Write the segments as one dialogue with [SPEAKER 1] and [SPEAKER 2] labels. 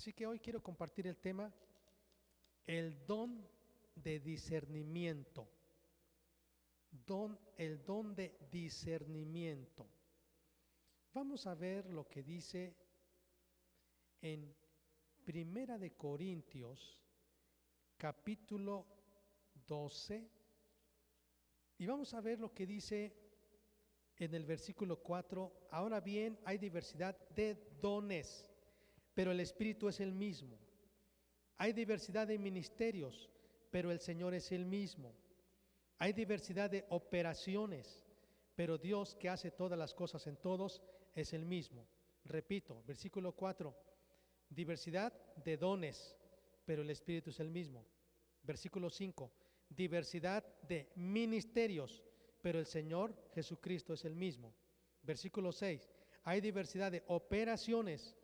[SPEAKER 1] Así que hoy quiero compartir el tema, el don de discernimiento. El don de discernimiento. Vamos a ver lo que dice en Primera de Corintios, capítulo 12, y vamos a ver lo que dice en el versículo 4. Ahora bien, hay diversidad de dones, pero el Espíritu es el mismo. Hay diversidad de ministerios, pero el Señor es el mismo. Hay diversidad de operaciones, pero Dios, que hace todas las cosas en todos, es el mismo. Repito, versículo 4, diversidad de dones, pero el Espíritu es el mismo. Versículo 5, diversidad de ministerios, pero el Señor Jesucristo es el mismo. Versículo 6, hay diversidad de operaciones,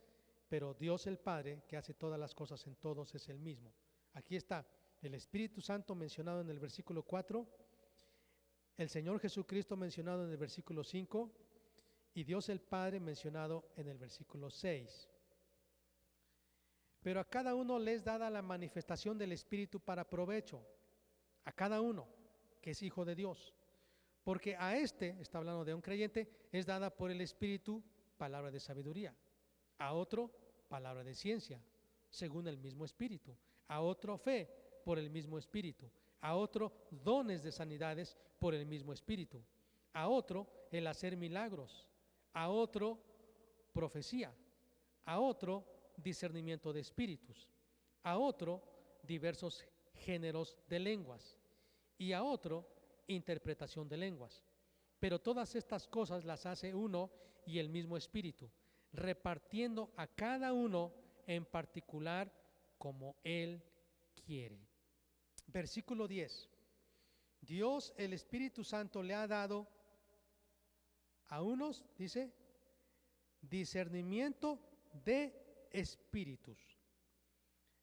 [SPEAKER 1] pero Dios el Padre, que hace todas las cosas en todos, es el mismo. Aquí está el Espíritu Santo mencionado en el versículo 4, el Señor Jesucristo mencionado en el versículo 5 y Dios el Padre mencionado en el versículo 6. Pero a cada uno le es dada la manifestación del Espíritu para provecho, a cada uno que es hijo de Dios. Porque a este, está hablando de un creyente, es dada por el Espíritu palabra de sabiduría, a otro palabra de ciencia, según el mismo Espíritu, a otro fe por el mismo Espíritu, a otro dones de sanidades por el mismo Espíritu, a otro el hacer milagros, a otro profecía, a otro discernimiento de espíritus, a otro diversos géneros de lenguas y a otro interpretación de lenguas. Pero todas estas cosas las hace uno y el mismo Espíritu, repartiendo a cada uno en particular como Él quiere. Versículo 10. Dios, el Espíritu Santo, le ha dado a unos, dice, discernimiento de espíritus.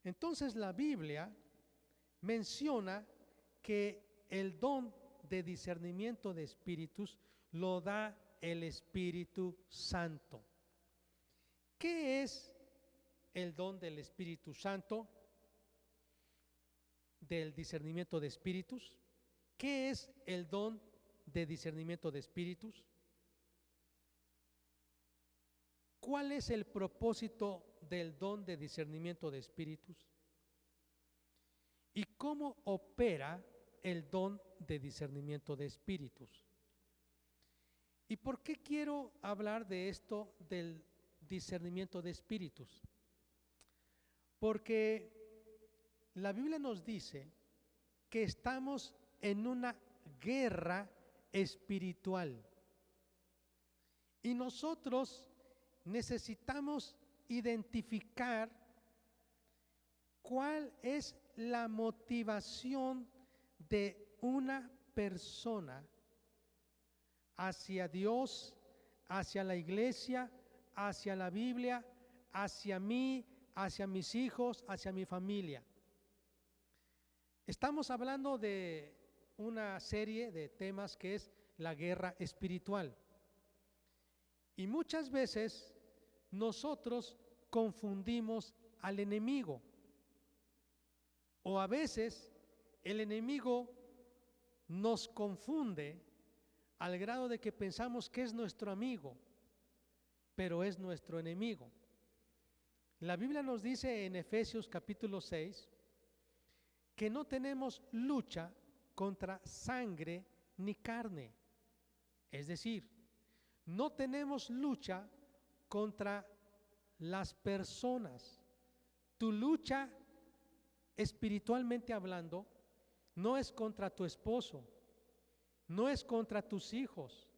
[SPEAKER 1] Entonces la Biblia menciona que el don de discernimiento de espíritus lo da el Espíritu Santo. ¿Qué es el don del Espíritu Santo? Del discernimiento de espíritus. ¿Qué es el don de discernimiento de espíritus? ¿Cuál es el propósito del don de discernimiento de espíritus? ¿Y cómo opera el don de discernimiento de espíritus? ¿Y por qué quiero hablar de esto del discernimiento de espíritus? Porque la Biblia nos dice que estamos en una guerra espiritual y nosotros necesitamos identificar cuál es la motivación de una persona hacia Dios, hacia la iglesia, hacia la Biblia, hacia mí, hacia mis hijos, hacia mi familia. Estamos hablando de una serie de temas que es la guerra espiritual. Y muchas veces nosotros confundimos al enemigo. O a veces el enemigo nos confunde al grado de que pensamos que es nuestro amigo, pero es nuestro enemigo. La Biblia nos dice en Efesios capítulo 6 que no tenemos lucha contra sangre ni carne. Es decir, no tenemos lucha contra las personas. Tu lucha, espiritualmente hablando, no es contra tu esposo, no es contra tus hijos,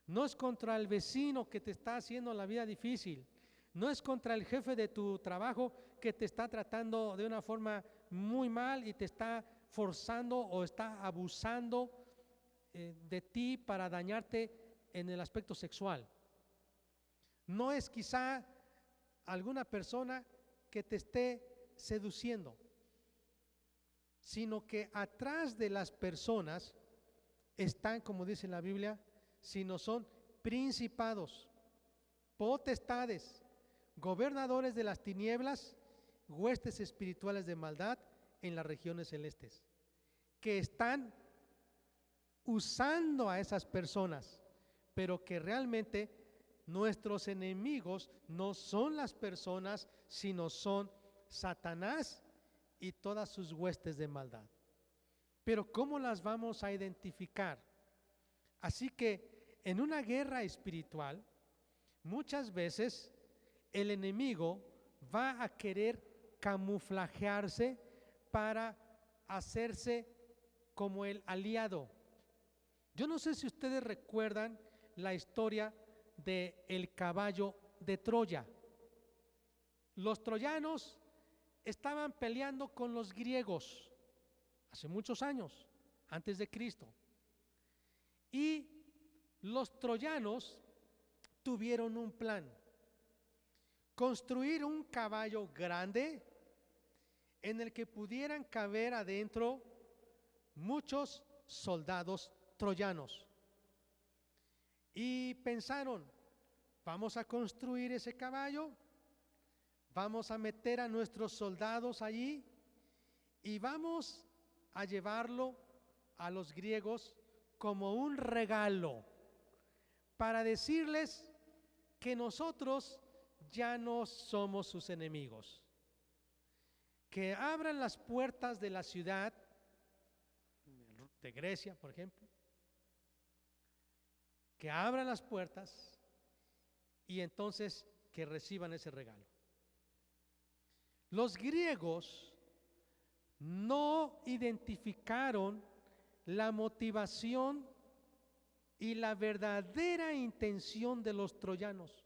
[SPEAKER 1] no es contra el vecino que te está haciendo la vida difícil, no es contra el jefe de tu trabajo que te está tratando de una forma muy mal y te está forzando o está abusando de ti para dañarte en el aspecto sexual. No es quizá alguna persona que te esté seduciendo, sino que atrás de las personas están, como dice la Biblia, sino son principados, potestades, gobernadores de las tinieblas huestes espirituales de maldad en las regiones celestes, que están usando a esas personas, pero que realmente nuestros enemigos no son las personas, sino son Satanás y todas sus huestes de maldad. Pero ¿cómo las vamos a identificar? Así que en una guerra espiritual, muchas veces el enemigo va a querer camuflajearse para hacerse como el aliado. Yo no sé si ustedes recuerdan la historia del caballo de Troya. Los troyanos estaban peleando con los griegos hace muchos años, antes de Cristo. Y los troyanos tuvieron un plan: construir un caballo grande en el que pudieran caber adentro muchos soldados troyanos. Y pensaron, vamos a construir ese caballo, vamos a meter a nuestros soldados allí y vamos a llevarlo a los griegos como un regalo para decirles que nosotros ya no somos sus enemigos, que abran las puertas de la ciudad de Grecia, por ejemplo, que abran las puertas y entonces que reciban ese regalo. Los griegos no identificaron la motivación y la verdadera intención de los troyanos.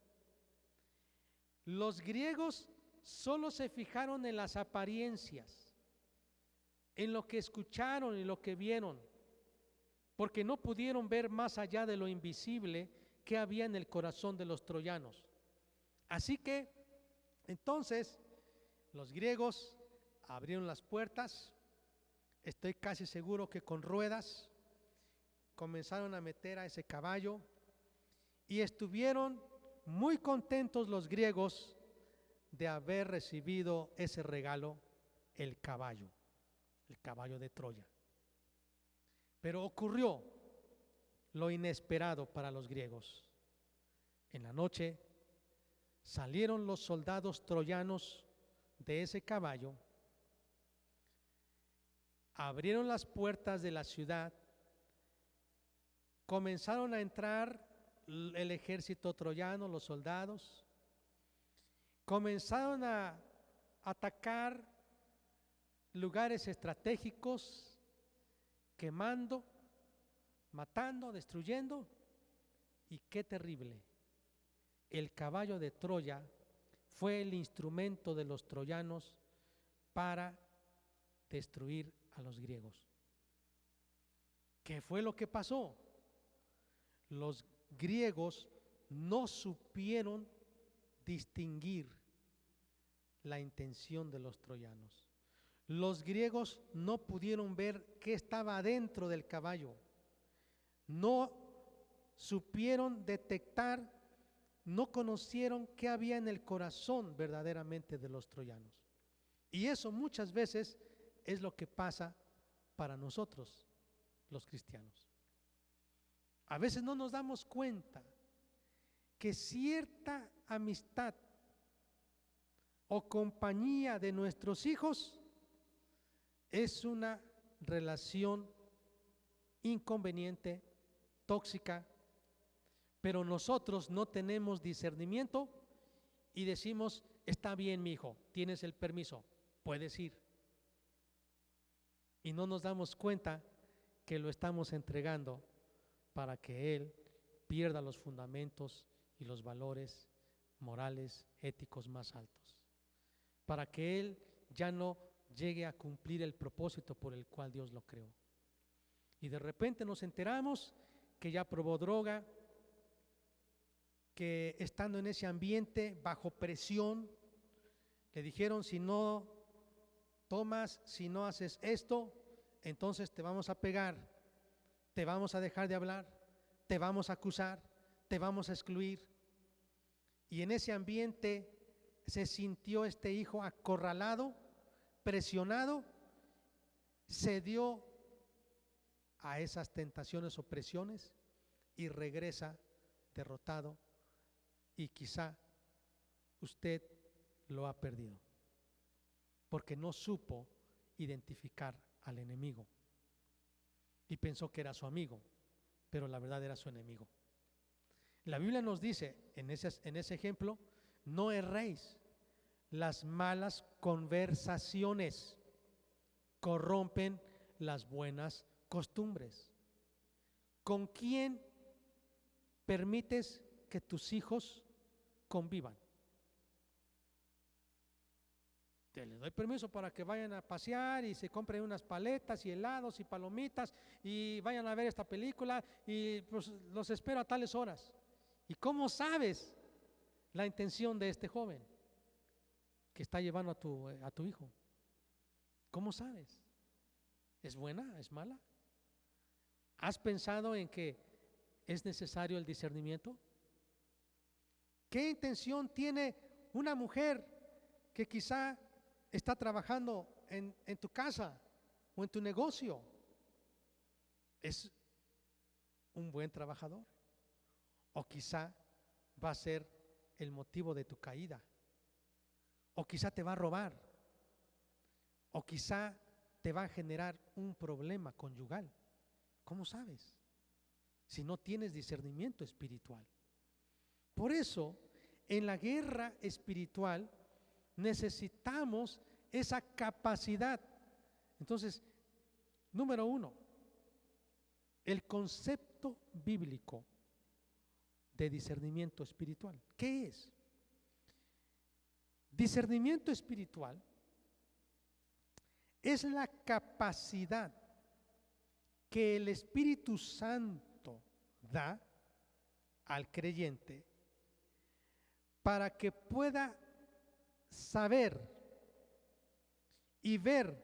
[SPEAKER 1] Los griegos solo se fijaron en las apariencias, en lo que escucharon y lo que vieron, porque no pudieron ver más allá de lo invisible que había en el corazón de los troyanos. Así que entonces los griegos abrieron las puertas, estoy casi seguro que con ruedas, comenzaron a meter a ese caballo y estuvieron muy contentos los griegos de haber recibido ese regalo, el caballo de Troya. Pero ocurrió lo inesperado para los griegos. En la noche salieron los soldados troyanos de ese caballo, abrieron las puertas de la ciudad, comenzaron a entrar el ejército troyano, los soldados, comenzaron a atacar lugares estratégicos, quemando, matando, destruyendo. Y qué terrible, el caballo de Troya fue el instrumento de los troyanos para destruir a los griegos. ¿Qué fue lo que pasó? Los griegos no supieron distinguir la intención de los troyanos. Los griegos no pudieron ver qué estaba dentro del caballo. No supieron detectar, no conocieron qué había en el corazón verdaderamente de los troyanos. Y eso muchas veces es lo que pasa para nosotros, los cristianos. A veces no nos damos cuenta que cierta amistad o compañía de nuestros hijos es una relación inconveniente, tóxica, pero nosotros no tenemos discernimiento y decimos, está bien, mi hijo, tienes el permiso, puedes ir. Y no nos damos cuenta que lo estamos entregando para que él pierda los fundamentos y los valores morales, éticos más altos, para que él ya no llegue a cumplir el propósito por el cual Dios lo creó. Y de repente nos enteramos que ya probó droga, que estando en ese ambiente bajo presión, le dijeron, si no tomas, si no haces esto, entonces te vamos a pegar, te vamos a dejar de hablar, te vamos a acusar, te vamos a excluir. Y en ese ambiente se sintió este hijo acorralado, presionado, cedió a esas tentaciones o presiones y regresa derrotado, y quizá usted lo ha perdido porque no supo identificar al enemigo y pensó que era su amigo, pero la verdad era su enemigo. La Biblia nos dice en ese ejemplo: no erréis, las malas conversaciones corrompen las buenas costumbres. ¿Con quién permites que tus hijos convivan? Les doy permiso para que vayan a pasear y se compren unas paletas y helados y palomitas y vayan a ver esta película y pues los espero a tales horas. ¿Y cómo sabes la intención de este joven que está llevando a tu hijo? ¿Cómo sabes? ¿Es buena? ¿Es mala? ¿Has pensado en que es necesario el discernimiento? ¿Qué intención tiene una mujer que quizá está trabajando en tu casa o en tu negocio? ¿Es un buen trabajador? ¿O quizá va a ser el motivo de tu caída? ¿O quizá te va a robar? ¿O quizá te va a generar un problema conyugal? ¿Cómo sabes? Si no tienes discernimiento espiritual. Por eso, en la guerra espiritual necesitamos esa capacidad. Entonces, número 1, el concepto bíblico de discernimiento espiritual. ¿Qué es? Discernimiento espiritual es la capacidad que el Espíritu Santo da al creyente para que pueda saber y ver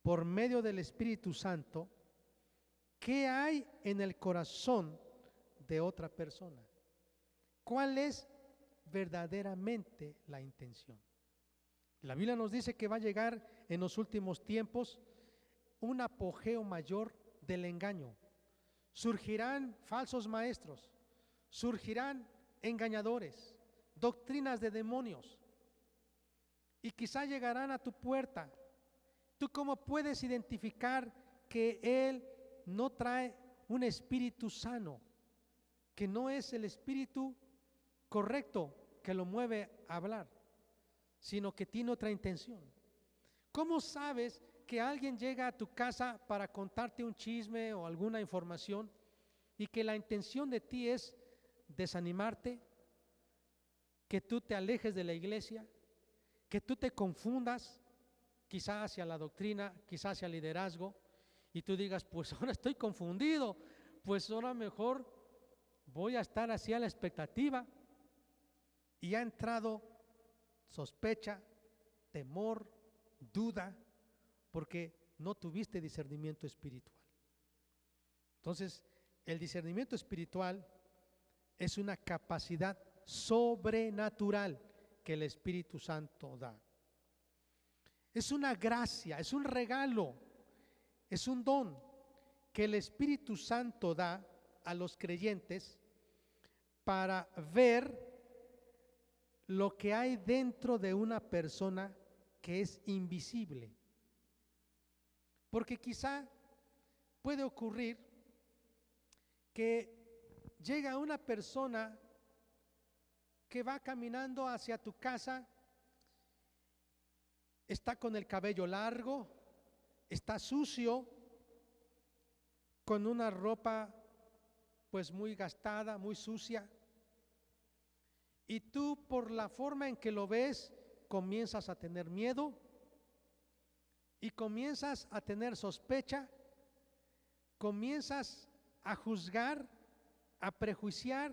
[SPEAKER 1] por medio del Espíritu Santo qué hay en el corazón de otra persona. ¿Cuál es verdaderamente la intención? La Biblia nos dice que va a llegar en los últimos tiempos un apogeo mayor del engaño. Surgirán falsos maestros, surgirán engañadores, doctrinas de demonios, y quizá llegarán a tu puerta. ¿Tú cómo puedes identificar que él no trae un espíritu sano, que no es el espíritu correcto que lo mueve a hablar, sino que tiene otra intención? ¿Cómo sabes que alguien llega a tu casa para contarte un chisme o alguna información y que la intención de ti es desanimarte, que tú te alejes de la iglesia, que tú te confundas quizá hacia la doctrina, quizá hacia el liderazgo, y tú digas, pues ahora estoy confundido, pues ahora mejor voy a estar así a la expectativa? Y ha entrado sospecha, temor, duda, porque no tuviste discernimiento espiritual. Entonces, el discernimiento espiritual es una capacidad sobrenatural que el Espíritu Santo da. Es una gracia, es un regalo, es un don que el Espíritu Santo da a los creyentes para ver lo que hay dentro de una persona que es invisible. Porque quizá puede ocurrir que llega una persona que va caminando hacia tu casa, está con el cabello largo, está sucio, con una ropa pues muy gastada, muy sucia, y tú por la forma en que lo ves comienzas a tener miedo y comienzas a tener sospecha, comienzas a juzgar, a prejuiciar,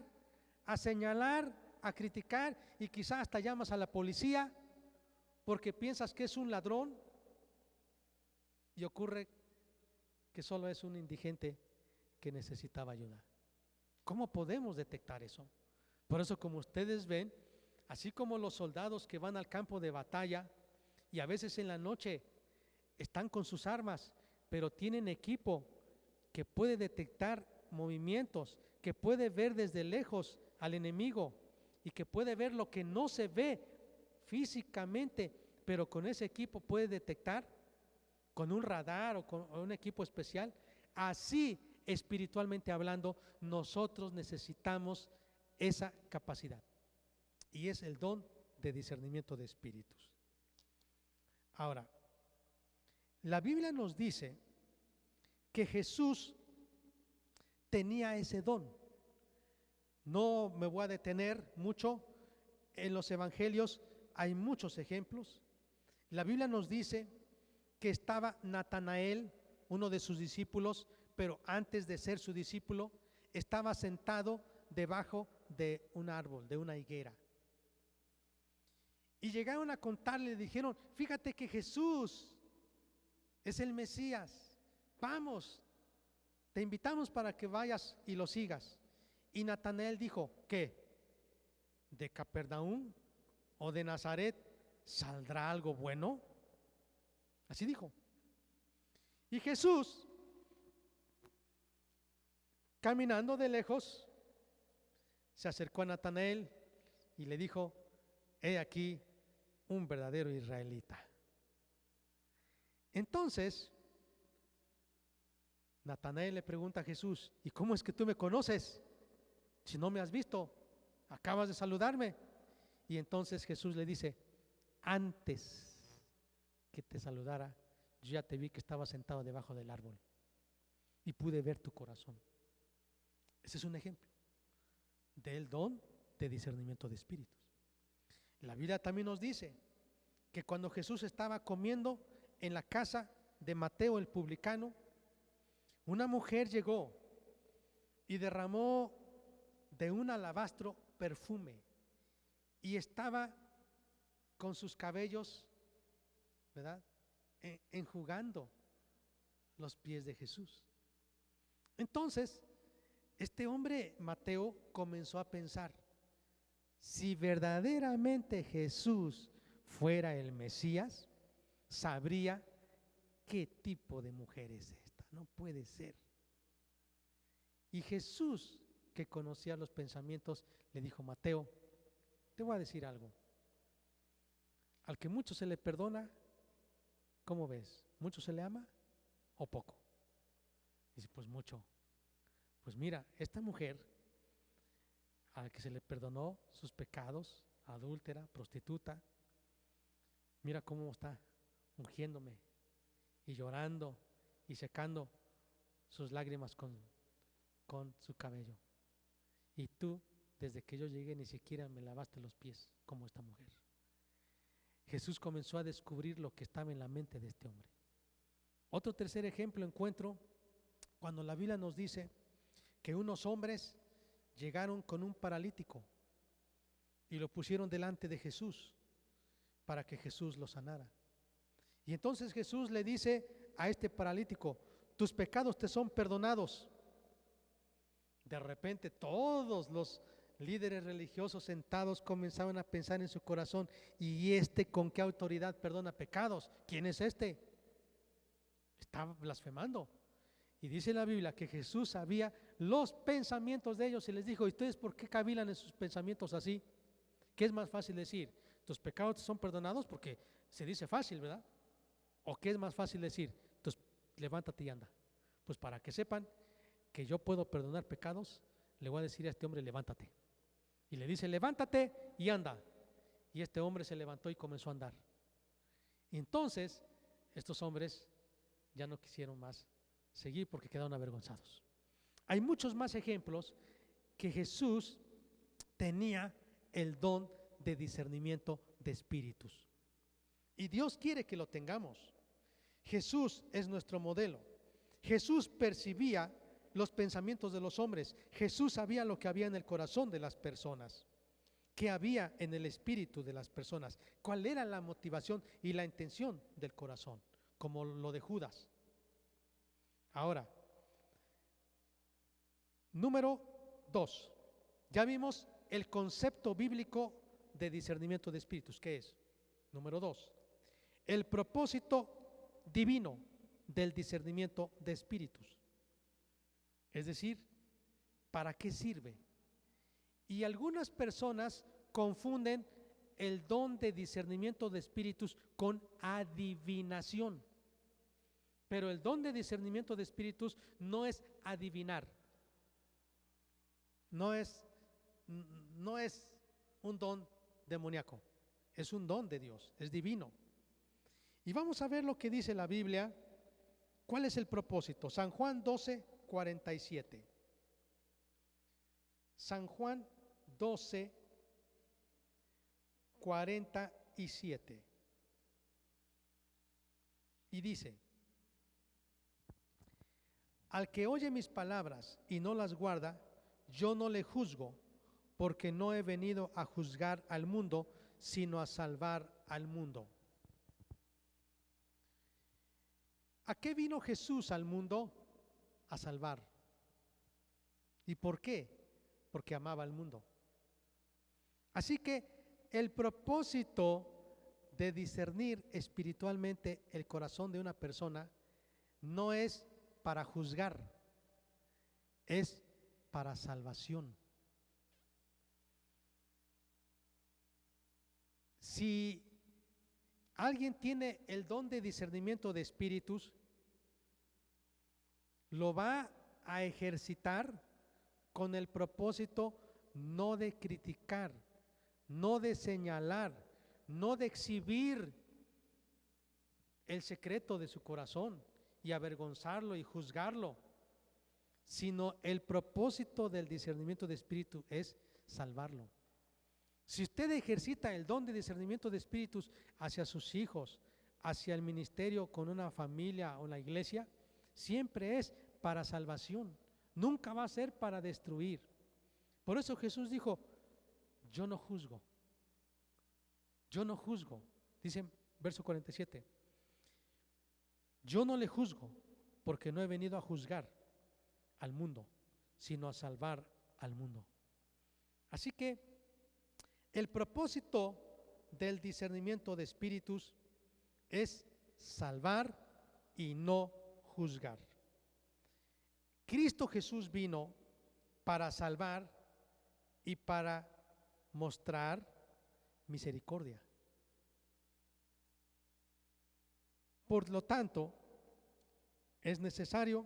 [SPEAKER 1] a señalar, a criticar, y quizás hasta llamas a la policía porque piensas que es un ladrón, y ocurre que solo es un indigente que necesitaba ayuda. ¿Cómo podemos detectar eso? Por eso, como ustedes ven, Así como los soldados que van al campo de batalla y a veces en la noche están con sus armas, pero tienen equipo que puede detectar movimientos, que puede ver desde lejos al enemigo y que puede ver lo que no se ve físicamente, pero con ese equipo puede detectar, con un radar o con un equipo especial. Así, espiritualmente hablando, nosotros necesitamos esa capacidad, y es el don de discernimiento de espíritus. Ahora, la Biblia nos dice que Jesús tenía ese don. No me voy a detener mucho. En los evangelios hay muchos ejemplos. La Biblia nos dice que estaba Natanael, uno de sus discípulos, pero antes de ser su discípulo, estaba sentado debajo de un árbol, de una higuera. Y llegaron a contarle, le dijeron: fíjate que Jesús es el Mesías, vamos, te invitamos para que vayas y lo sigas. Y Natanael dijo: ¿qué? ¿De Capernaum o de Nazaret saldrá algo bueno? Así dijo. Y Jesús, caminando de lejos, se acercó a Natanael y le dijo: he aquí un verdadero israelita. Entonces Natanael le pregunta a Jesús: ¿y cómo es que tú me conoces? Si no me has visto, acabas de saludarme. Y entonces Jesús le dice: antes que te saludara, yo ya te vi que estabas sentado debajo del árbol y pude ver tu corazón. Ese es un ejemplo del don de discernimiento de espíritus. La Biblia también nos dice que cuando Jesús estaba comiendo en la casa de Mateo el publicano, una mujer llegó y derramó de un alabastro perfume y estaba con sus cabellos, ¿verdad?, enjugando los pies de Jesús. Entonces, este hombre Mateo comenzó a pensar: si verdaderamente Jesús fuera el Mesías, sabría qué tipo de mujer es esta. No puede ser. Y Jesús, que conocía los pensamientos, le dijo: Mateo, te voy a decir algo. Al que mucho se le perdona, ¿cómo ves? ¿Mucho se le ama o poco? Dice: pues mucho. Pues mira, esta mujer, a la que se le perdonó sus pecados, adúltera, prostituta, mira cómo está ungiéndome y llorando y secando sus lágrimas con su cabello. Y tú, desde que yo llegué, ni siquiera me lavaste los pies como esta mujer. Jesús comenzó a descubrir lo que estaba en la mente de este hombre. Otro tercer ejemplo encuentro cuando la Biblia nos dice que unos hombres llegaron con un paralítico y lo pusieron delante de Jesús para que Jesús lo sanara. Y entonces Jesús le dice a este paralítico: tus pecados te son perdonados. De repente todos los líderes religiosos sentados comenzaban a pensar en su corazón: ¿y este con qué autoridad perdona pecados? ¿Quién es este? Está blasfemando. Y dice la Biblia que Jesús sabía los pensamientos de ellos y les dijo: ¿y ustedes por qué cavilan en sus pensamientos así? ¿Qué es más fácil decir? ¿Tus pecados te son perdonados? Porque se dice fácil, ¿verdad? ¿O qué es más fácil decir? Entonces levántate y anda. Pues para que sepan que yo puedo perdonar pecados, le voy a decir a este hombre: levántate. Y le dice: levántate y anda. Y este hombre se levantó y comenzó a andar. Y entonces estos hombres ya no quisieron más seguir porque quedaron avergonzados. Hay muchos más ejemplos que Jesús tenía el don de discernimiento de espíritus. Y Dios quiere que lo tengamos. Jesús es nuestro modelo. Jesús percibía los pensamientos de los hombres. Jesús sabía lo que había en el corazón de las personas, qué había en el espíritu de las personas, cuál era la motivación y la intención del corazón, como lo de Judas. Ahora, número 2, ya vimos el concepto bíblico de discernimiento de espíritus. ¿Qué es? Número 2, el propósito divino del discernimiento de espíritus. Es decir, ¿para qué sirve? Y algunas personas confunden el don de discernimiento de espíritus con adivinación. Pero el don de discernimiento de espíritus no es adivinar. No es un don demoníaco. Es un don de Dios, es divino. Y vamos a ver lo que dice la Biblia. ¿Cuál es el propósito? San Juan 12:47. San Juan 12:47. Y dice: al que oye mis palabras y no las guarda, yo no le juzgo, porque no he venido a juzgar al mundo, sino a salvar al mundo. ¿A qué vino Jesús al mundo? A salvar. ¿Y por qué? Porque amaba al mundo. Así que el propósito de discernir espiritualmente el corazón de una persona no es para juzgar, es para salvación. Si alguien tiene el don de discernimiento de espíritus, lo va a ejercitar con el propósito no de criticar, no de señalar, no de exhibir el secreto de su corazón y avergonzarlo y juzgarlo, sino el propósito del discernimiento de espíritu es salvarlo. Si usted ejercita el don de discernimiento de espíritus hacia sus hijos, hacia el ministerio con una familia o la iglesia, siempre es para salvación, nunca va a ser para destruir. Por eso Jesús dijo: yo no juzgo, yo no juzgo. Dice verso 47, yo no le juzgo, porque no he venido a juzgar al mundo, sino a salvar al mundo. Así que el propósito del discernimiento de espíritus es salvar y no juzgar. Cristo Jesús vino para salvar y para mostrar misericordia. Por lo tanto, es necesario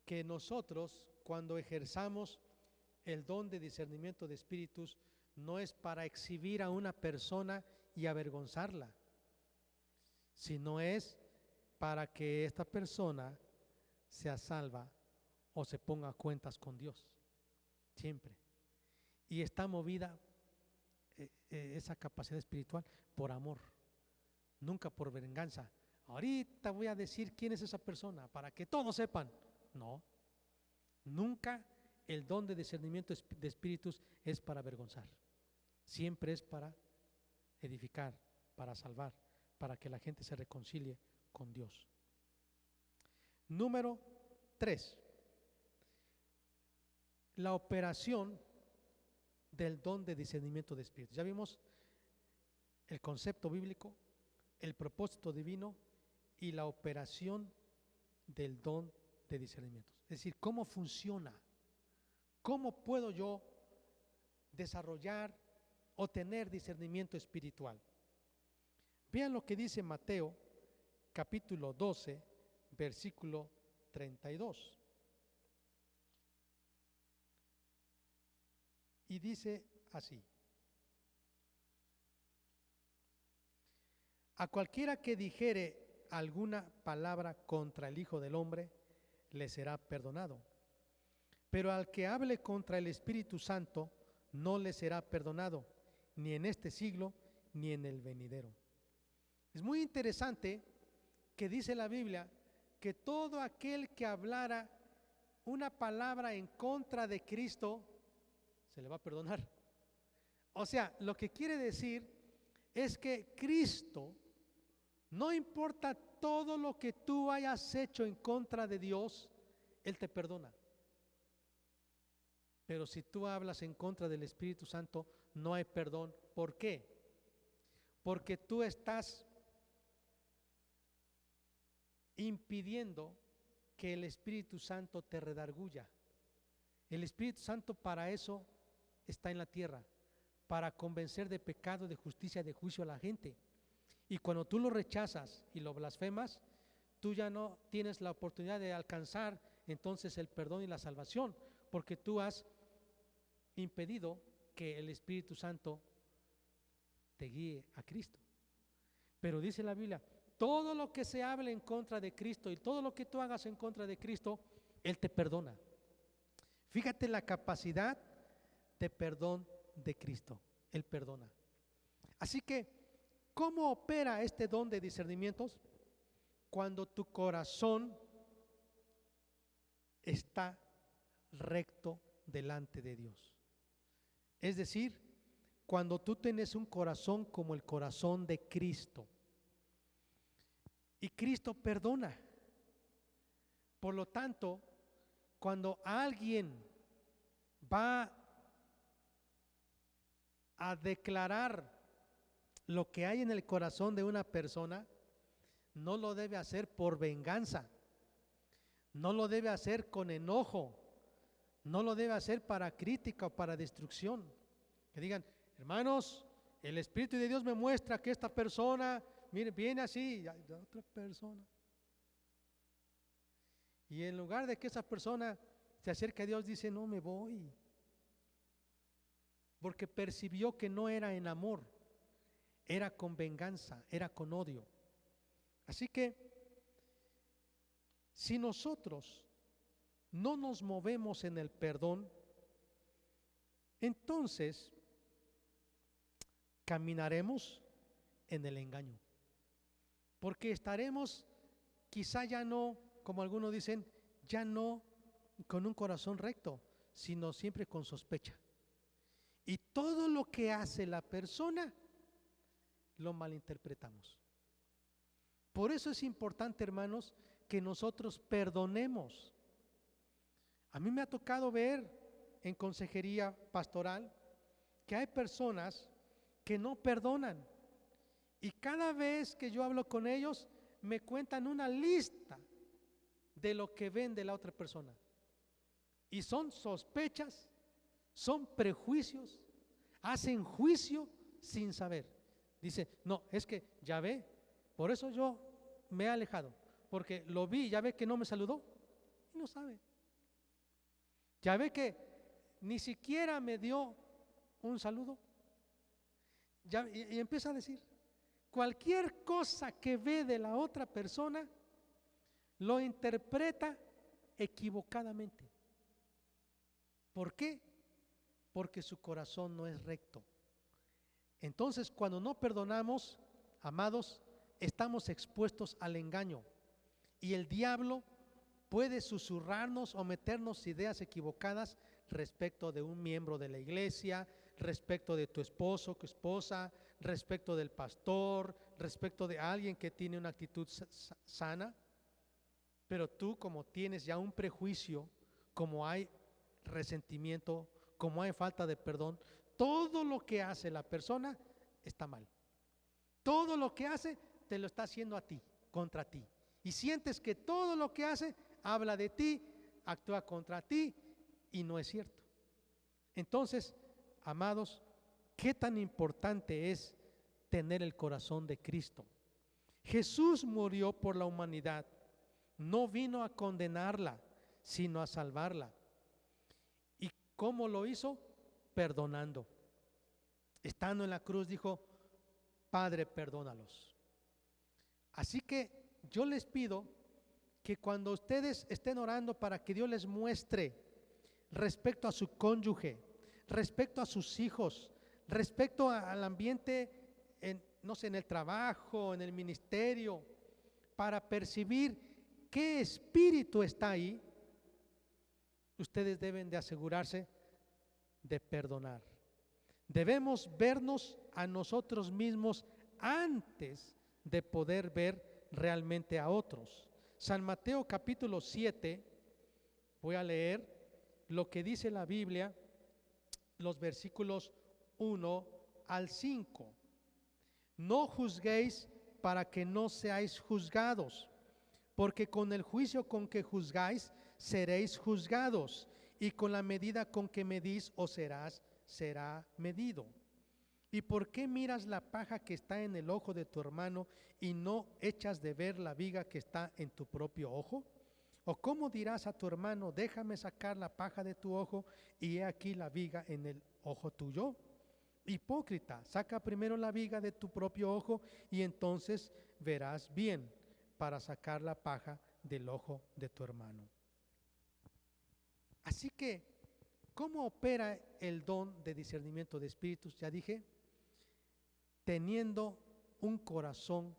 [SPEAKER 1] que nosotros, cuando ejerzamos el don de discernimiento de espíritus, no es para exhibir a una persona y avergonzarla, sino es para que esta persona sea salva o se ponga a cuentas con Dios, siempre. Y está movida esa capacidad espiritual por amor, nunca por venganza. Ahorita voy a decir quién es esa persona para que todos sepan. No, nunca el don de discernimiento de espíritus es para avergonzar. Siempre es para edificar, para salvar, para que la gente se reconcilie con Dios. Número 3. La operación del don de discernimiento de espíritus. Ya vimos el concepto bíblico, el propósito divino y la operación del don de discernimiento. Es decir, cómo funciona, cómo puedo yo desarrollar o tener discernimiento espiritual. Vean lo que dice Mateo capítulo 12, versículo 32. Y dice así: a cualquiera que dijere alguna palabra contra el Hijo del Hombre, le será perdonado. Pero al que hable contra el Espíritu Santo, no le será perdonado, ni en este siglo, ni en el venidero. Es muy interesante que dice la Biblia que todo aquel que hablara una palabra en contra de Cristo, se le va a perdonar. O sea, lo que quiere decir es que Cristo, no importa todo lo que tú hayas hecho en contra de Dios, Él te perdona. Pero si tú hablas en contra del Espíritu Santo, no hay perdón. ¿Por qué? Porque tú estás impidiendo que el Espíritu Santo te redarguya. El Espíritu Santo para eso está en la tierra, para convencer de pecado, de justicia, de juicio a la gente. Y cuando tú lo rechazas y lo blasfemas, tú ya no tienes la oportunidad de alcanzar entonces el perdón y la salvación, porque tú has impedido que el Espíritu Santo te guíe a Cristo. Pero dice la Biblia, todo lo que se hable en contra de Cristo y todo lo que tú hagas en contra de Cristo, Él te perdona. Fíjate la capacidad de perdón de Cristo. Él perdona. Así que, ¿cómo opera este don de discernimientos? Cuando tu corazón está recto delante de Dios. Es decir, cuando tú tienes un corazón como el corazón de Cristo. Y Cristo perdona. Por lo tanto, cuando alguien va a declarar lo que hay en el corazón de una persona, no lo debe hacer por venganza, no lo debe hacer con enojo, no lo debe hacer para crítica o para destrucción. Que digan, hermanos, el Espíritu de Dios me muestra que esta persona, mire, viene así, de otra persona. Y en lugar de que esa persona se acerque a Dios, dice, no me voy. Porque percibió que no era en amor, era con venganza, era con odio. Así que, si nosotros no nos movemos en el perdón, entonces caminaremos en el engaño. Porque estaremos quizá ya no, como algunos dicen, ya no con un corazón recto, sino siempre con sospecha. Y todo lo que hace la persona lo malinterpretamos. Por eso es importante, hermanos, que nosotros perdonemos. A mí me ha tocado ver en consejería pastoral que hay personas que no perdonan. Y cada vez que yo hablo con ellos, me cuentan una lista de lo que ven de la otra persona. Y son sospechas, son prejuicios, hacen juicio sin saber. Dice, no, es que ya ve, por eso yo me he alejado, porque lo vi, ya ve que no me saludó y no sabe. Ya ve que ni siquiera me dio un saludo. Ya, y empieza a decir, cualquier cosa que ve de la otra persona, lo interpreta equivocadamente. ¿Por qué? Porque su corazón no es recto. Entonces, cuando no perdonamos, amados, estamos expuestos al engaño. Y el diablo puede susurrarnos o meternos ideas equivocadas respecto de un miembro de la iglesia, respecto de tu esposo, tu esposa, respecto del pastor, respecto de alguien que tiene una actitud sana. Pero tú, como tienes ya un prejuicio, como hay resentimiento, como hay falta de perdón, todo lo que hace la persona está mal. Todo lo que hace te lo está haciendo a ti, contra ti. Y sientes que todo lo que hace habla de ti, actúa contra ti y no es cierto. Entonces, amados, qué tan importante es tener el corazón de Cristo. Jesús murió por la humanidad, no vino a condenarla, sino a salvarla. ¿Y cómo lo hizo? Perdonando. Estando en la cruz dijo, Padre, perdónalos. Así que yo les pido que cuando ustedes estén orando para que Dios les muestre respecto a su cónyuge, respecto a sus hijos, respecto al ambiente, no sé, en el trabajo, en el ministerio, para percibir qué espíritu está ahí, ustedes deben de asegurarse de perdonar. Debemos vernos a nosotros mismos antes de poder ver realmente a otros. San Mateo capítulo 7, voy a leer lo que dice la Biblia, los versículos 1 al 5. No juzguéis para que no seáis juzgados, porque con el juicio con que juzgáis seréis juzgados, y con la medida con que medís os será medido. ¿Y por qué miras la paja que está en el ojo de tu hermano y no echas de ver la viga que está en tu propio ojo? ¿O cómo dirás a tu hermano, déjame sacar la paja de tu ojo y he aquí la viga en el ojo tuyo? Hipócrita, saca primero la viga de tu propio ojo y entonces verás bien para sacar la paja del ojo de tu hermano. Así que, ¿cómo opera el don de discernimiento de espíritus? Ya dije, teniendo un corazón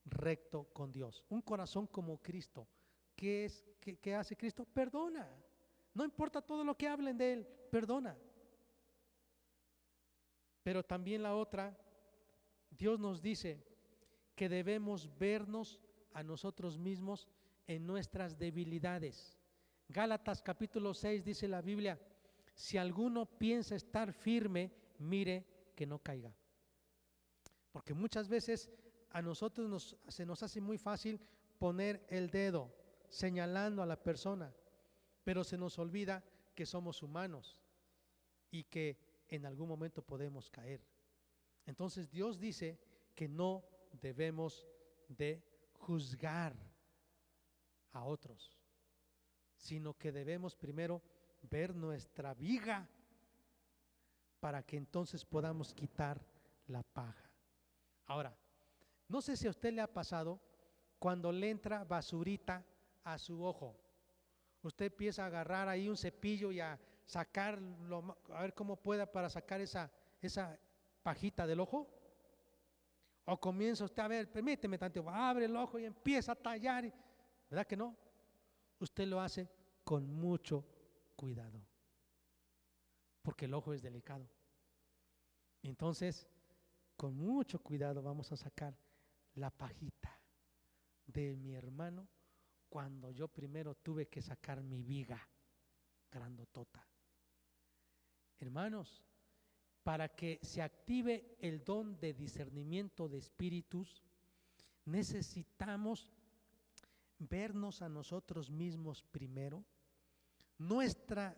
[SPEAKER 1] recto con Dios, un corazón como Cristo. ¿Qué hace Cristo? Perdona. No importa todo lo que hablen de Él, perdona. Pero también la otra, Dios nos dice que debemos vernos a nosotros mismos en nuestras debilidades. Gálatas capítulo 6 dice la Biblia, si alguno piensa estar firme, mire que no caiga. Porque muchas veces a nosotros se nos hace muy fácil poner el dedo señalando a la persona, pero se nos olvida que somos humanos y que en algún momento podemos caer. Entonces Dios dice que no debemos de juzgar a otros, sino que debemos primero ver nuestra viga para que entonces podamos quitar la paja. Ahora, no sé si a usted le ha pasado cuando le entra basurita a su ojo. Usted empieza a agarrar ahí un cepillo y a sacarlo, a ver cómo pueda para sacar esa pajita del ojo. O comienza usted a ver, permíteme tanto, abre el ojo y empieza a tallar. ¿Verdad que no? Usted lo hace con mucho cuidado, porque el ojo es delicado. Entonces, con mucho cuidado vamos a sacar la pajita de mi hermano cuando yo primero tuve que sacar mi viga grandotota. Hermanos, para que se active el don de discernimiento de espíritus, necesitamos vernos a nosotros mismos primero, nuestra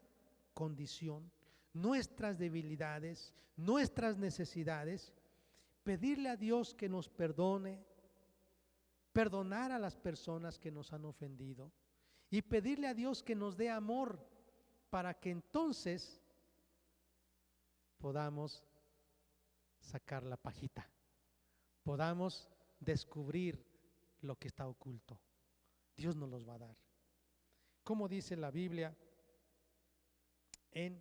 [SPEAKER 1] condición, nuestras debilidades, nuestras necesidades, pedirle a Dios que nos perdone, perdonar a las personas que nos han ofendido y pedirle a Dios que nos dé amor para que entonces podamos sacar la pajita, podamos descubrir lo que está oculto. Dios nos los va a dar. Como dice la Biblia en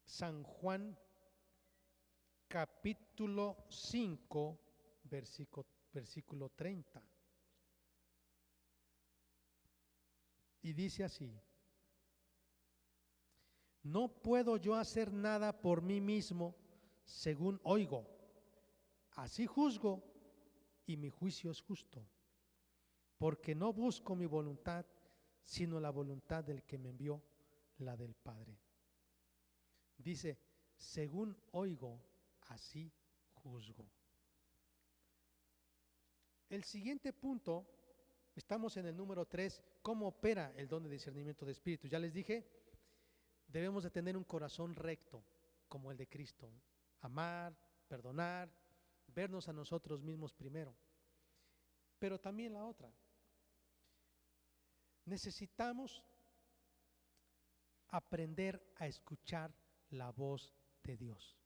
[SPEAKER 1] San Juan capítulo 5, versículo 30. Y dice así: no puedo yo hacer nada por mí mismo según oigo, así juzgo y mi juicio es justo, porque no busco mi voluntad, sino la voluntad del que me envió, la del Padre. Dice, según oigo, así juzgo. El siguiente punto, estamos en el número 3, ¿cómo opera el don de discernimiento de espíritus? Ya les dije, debemos de tener un corazón recto, como el de Cristo, amar, perdonar, vernos a nosotros mismos primero. Pero también la otra, necesitamos aprender a escuchar la voz de Dios.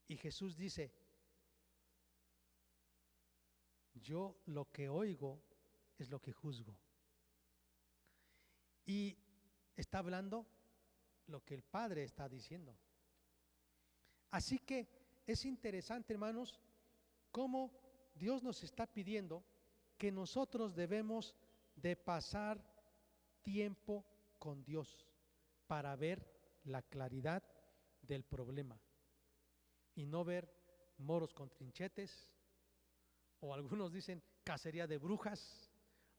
[SPEAKER 1] Y Jesús dice, yo lo que oigo es lo que juzgo. Y está hablando lo que el Padre está diciendo. Así que es interesante, hermanos, cómo Dios nos está pidiendo que nosotros debemos de pasar tiempo con Dios para ver la claridad del problema y no ver moros con trinchetes, o algunos dicen cacería de brujas,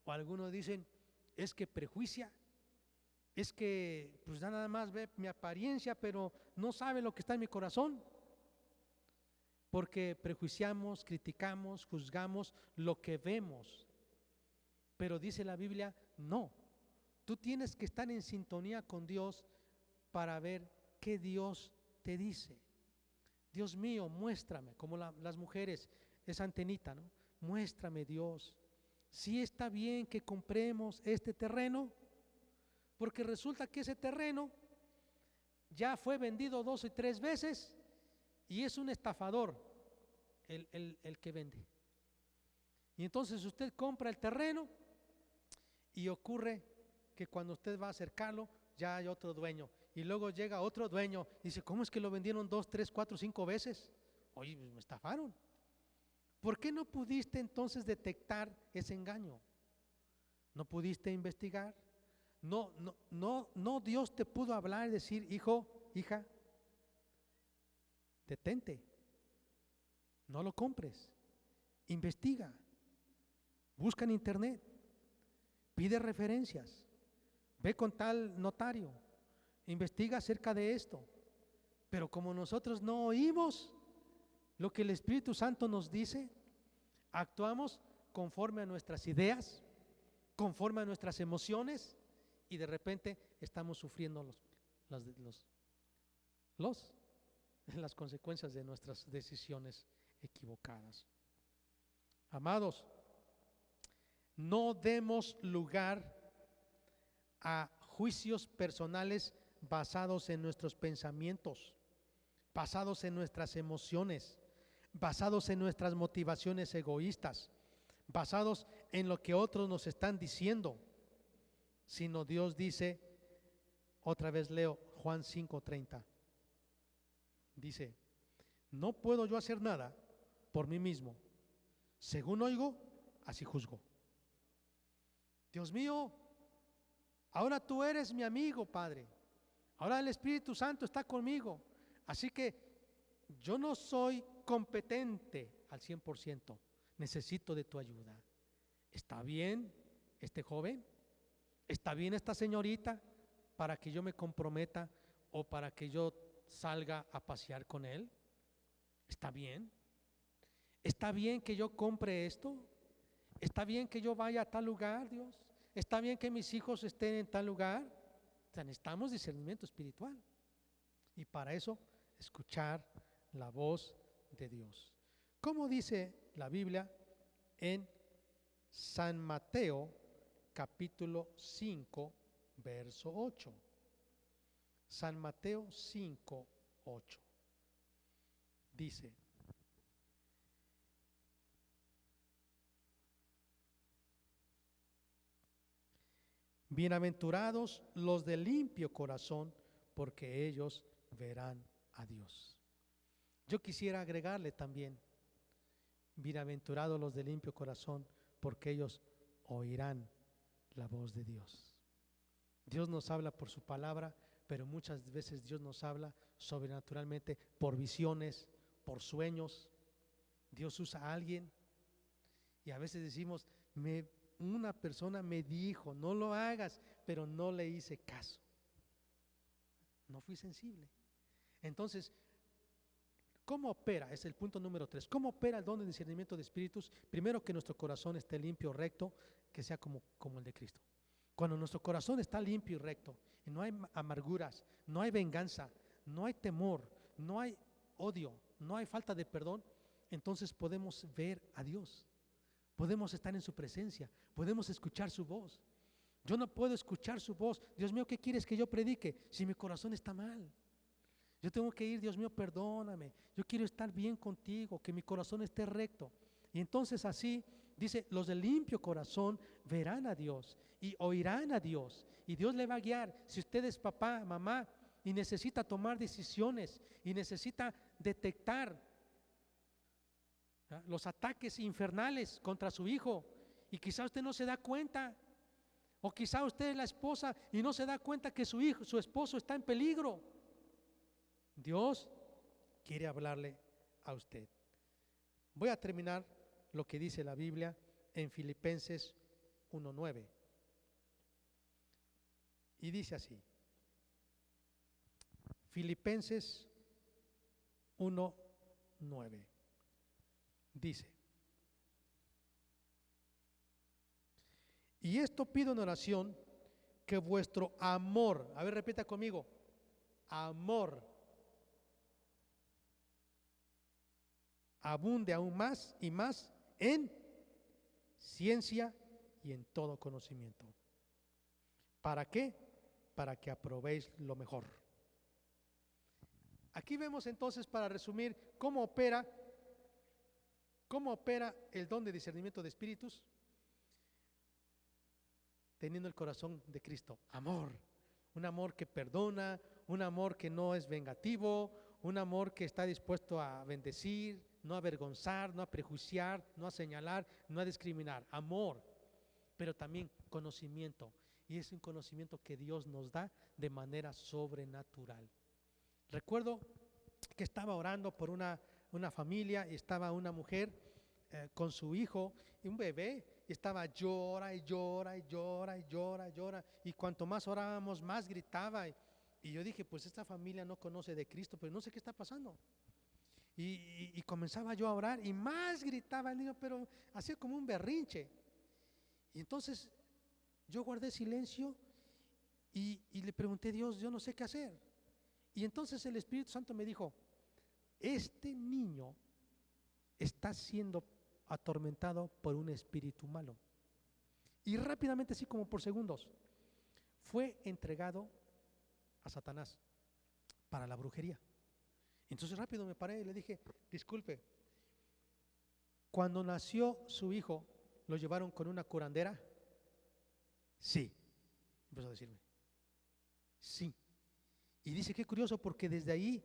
[SPEAKER 1] O algunos dicen, es que prejuicia, es que pues nada más ve mi apariencia, pero no sabe lo que está en mi corazón. Porque prejuiciamos, criticamos, juzgamos lo que vemos. Pero dice la Biblia, no, tú tienes que estar en sintonía con Dios para ver qué Dios te dice. Dios mío, muéstrame, como las mujeres, esa antenita, ¿no? Muéstrame, Dios, si está bien que compremos este terreno, porque resulta que ese terreno ya fue vendido 2 y 3 veces y es un estafador el que vende. Y entonces usted compra el terreno y ocurre que cuando usted va a acercarlo ya hay otro dueño, y luego llega otro dueño y dice, ¿cómo es que lo vendieron 2, 3, 4, 5 veces? Oye, me estafaron. ¿Por qué no pudiste entonces detectar ese engaño? ¿No pudiste investigar? No, Dios te pudo hablar y decir, hijo, hija, detente, no lo compres, investiga, busca en internet, pide referencias, ve con tal notario, investiga acerca de esto. Pero como nosotros no oímos lo que el Espíritu Santo nos dice, actuamos conforme a nuestras ideas, conforme a nuestras emociones, y de repente estamos sufriendo las consecuencias de nuestras decisiones equivocadas. Amados, no demos lugar a juicios personales basados en nuestros pensamientos, basados en nuestras emociones, basados en nuestras motivaciones egoístas, basados en lo que otros nos están diciendo, sino Dios dice, otra vez leo Juan 5:30, dice, no puedo yo hacer nada por mí mismo, según oigo, así juzgo. Dios mío, ahora tú eres mi amigo, Padre, ahora el Espíritu Santo está conmigo, así que yo no soy competente al 100%, necesito de tu ayuda. ¿Está bien este joven? ¿Está bien esta señorita para que yo me comprometa o para que yo salga a pasear con él? ¿Está bien? ¿Está bien que yo compre esto? ¿Está bien que yo vaya a tal lugar, Dios? ¿Está bien que mis hijos estén en tal lugar? O sea, necesitamos discernimiento espiritual. Y para eso, escuchar la voz de Dios. ¿Cómo dice la Biblia en San Mateo capítulo 5, verso 8? San Mateo 5, 8. Dice, bienaventurados los de limpio corazón, porque ellos verán a Dios. Yo quisiera agregarle también, bienaventurados los de limpio corazón, porque ellos oirán la voz de Dios. Dios nos habla por su palabra, pero muchas veces Dios nos habla sobrenaturalmente por visiones, por sueños. Dios usa a alguien y a veces decimos, una persona me dijo, no lo hagas, pero no le hice caso. No fui sensible. Entonces, ¿cómo opera? Es el punto número 3. ¿Cómo opera el don de discernimiento de espíritus? Primero, que nuestro corazón esté limpio, recto, que sea como el de Cristo. Cuando nuestro corazón está limpio y recto, y no hay amarguras, no hay venganza, no hay temor, no hay odio, no hay falta de perdón, entonces podemos ver a Dios, podemos estar en su presencia, podemos escuchar su voz. Yo no puedo escuchar su voz. Dios mío, ¿qué quieres que yo predique si mi corazón está mal? Yo tengo que ir, Dios mío, perdóname. Yo quiero estar bien contigo, que mi corazón esté recto. Y entonces así dice, los de limpio corazón verán a Dios y oirán a Dios. Y Dios le va a guiar. Si usted es papá, mamá, y necesita tomar decisiones y necesita detectar los ataques infernales contra su hijo, y quizá usted no se da cuenta, o quizá usted es la esposa y no se da cuenta que su hijo, su esposo está en peligro. Dios quiere hablarle a usted. Voy a terminar lo que dice la Biblia en Filipenses 1:9. Y dice así, Filipenses 1:9. Dice, y esto pido en oración, que vuestro amor, a ver, repita conmigo, amor, abunde aún más y más en ciencia y en todo conocimiento. ¿Para qué? Para que aprobéis lo mejor. Aquí vemos entonces, para resumir, cómo opera el don de discernimiento de espíritus, teniendo el corazón de Cristo. Amor, un amor que perdona, un amor que no es vengativo, un amor que está dispuesto a bendecir, no a avergonzar, no a prejuiciar, no a señalar, no a discriminar. Amor, pero también conocimiento. Y es un conocimiento que Dios nos da de manera sobrenatural. Recuerdo que estaba orando por una familia, y estaba una mujer con su hijo y un bebé, y estaba llora y llora y llora y llora y llora, y cuanto más orábamos más gritaba, y yo dije, pues esta familia no conoce de Cristo, pero no sé qué está pasando. Y comenzaba yo a orar y más gritaba el niño, pero hacía como un berrinche. Y entonces yo guardé silencio y le pregunté a Dios, yo no sé qué hacer. Y entonces el Espíritu Santo me dijo, este niño está siendo atormentado por un espíritu malo. Y rápidamente, así como por segundos, fue entregado a Satanás para la brujería. Entonces rápido me paré y le dije, disculpe, cuando nació su hijo, ¿lo llevaron con una curandera? Sí. Empezó a decirme, sí. Y dice, qué curioso, porque desde ahí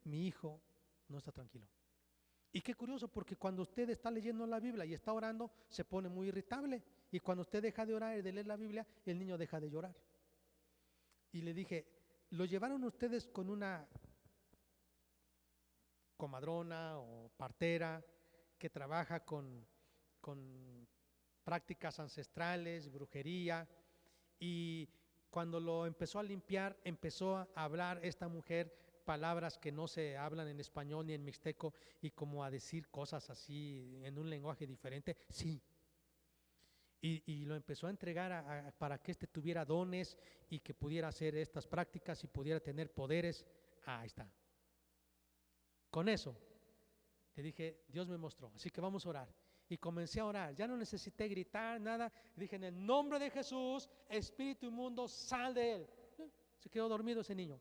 [SPEAKER 1] mi hijo no está tranquilo. Y qué curioso, porque cuando usted está leyendo la Biblia y está orando, se pone muy irritable. Y cuando usted deja de orar y de leer la Biblia, el niño deja de llorar. Y le dije, ¿lo llevaron ustedes con una comadrona o partera que trabaja con prácticas ancestrales, brujería? Y cuando lo empezó a limpiar, empezó a hablar esta mujer palabras que no se hablan en español ni en mixteco, y como a decir cosas así en un lenguaje diferente. Sí. Y lo empezó a entregar para que tuviera dones y que pudiera hacer estas prácticas y pudiera tener poderes. Ahí está. Con eso le dije, Dios me mostró, así que vamos a orar. Y comencé a orar, ya no necesité gritar nada. Dije, en el nombre de Jesús, espíritu inmundo, sal de él. Se quedó dormido ese niño.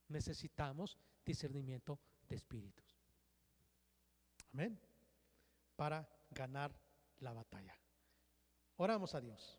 [SPEAKER 1] Necesitamos discernimiento de espíritus. Amén. Para ganar la batalla. Oramos a Dios.